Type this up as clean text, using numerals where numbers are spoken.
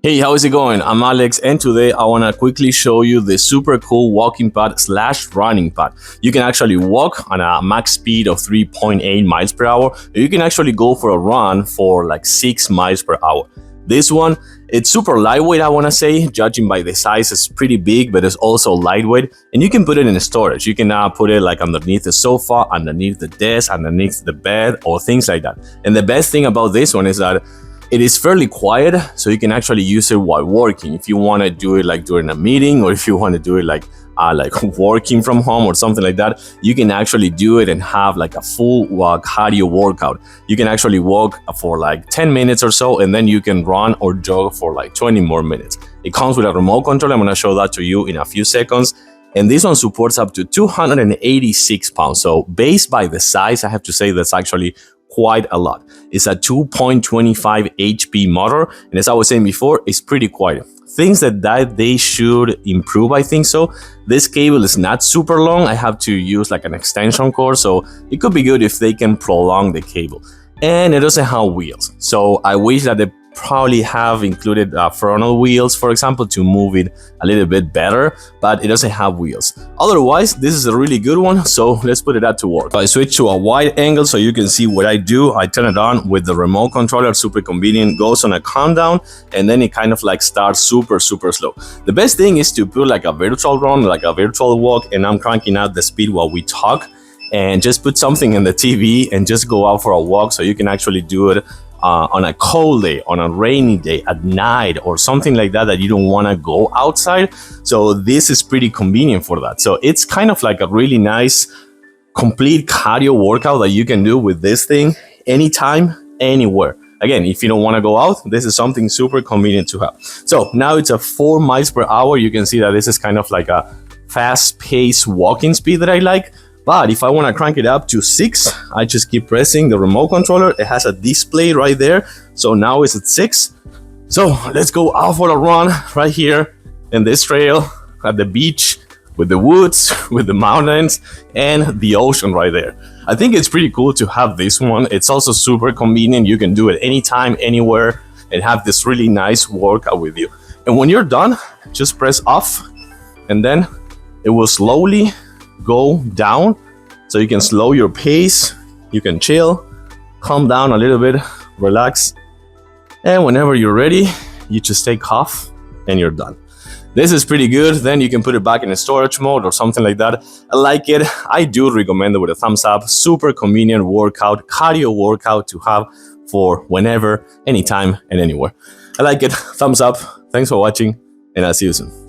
Hey, how is it going? I'm Alex, and today I want to quickly show you the super cool walking pad slash running pad. You can actually walk on a max speed of 3.8 miles per hour, or you can actually go for a run for like 6 miles per hour. This one, it's super lightweight, I want to say. Judging by the size, it's pretty big, but it's also lightweight, and you can put it in storage. You can put it like underneath the sofa, underneath the desk, underneath the bed, or things like that. And the best thing about this one is that it is fairly quiet, so you can actually use it while working. If you want to do it like during a meeting, or if you want to do it like working from home or something like that, you can actually do it and have like a full cardio workout. You can actually walk for like 10 minutes or so, and then you can run or jog for like 20 more minutes. It comes with a remote control. I'm going to show that to you in a few seconds. And this one supports up to 286 pounds. So based by the size, I have to say that's actually quite a lot. It's a 2.25 HP motor, and as I was saying before, it's pretty quiet. Things that they should improve, I think so. This cable is not super long. I have to use like an extension cord, so it could be good if they can prolong the cable. And it doesn't have wheels, so I wish that they probably have included frontal wheels, for example, to move it a little bit better, but it doesn't have wheels. Otherwise, this is a really good one, so let's put it out to work. So I switch to a wide angle so you can see what I do. I turn it on with the remote controller, super convenient, goes on a countdown, and then it kind of like starts super slow. The best thing is to put like a virtual run, like a virtual walk, and I'm cranking out the speed while we talk, and just put something in the TV and just go out for a walk, so you can actually do it on a cold day, on a rainy day, at night, or something like that you don't want to go outside. So this is pretty convenient for that. So it's kind of like a really nice complete cardio workout that you can do with this thing anytime, anywhere. Again, if you don't want to go out, this is something super convenient to have. So now it's a 4 miles per hour. You can see that this is kind of like a fast-paced walking speed that I like. But if I want to crank it up to 6, I just keep pressing the remote controller. It has a display right there. So now it's at 6. So let's go out for a run right here in this trail at the beach with the woods, with the mountains, and the ocean right there. I think it's pretty cool to have this one. It's also super convenient. You can do it anytime, anywhere, and have this really nice workout with you. And when you're done, just press off, and then it will slowly go down, so you can slow your pace, you can chill, calm down a little bit, relax, and whenever you're ready, you just take off and you're done. This is pretty good. Then you can put it back in a storage mode or something like that. I like it. I do recommend it with a thumbs up. Super convenient workout, cardio workout to have for whenever, anytime, and anywhere. I like it. Thumbs up. Thanks for watching, and I'll see you soon.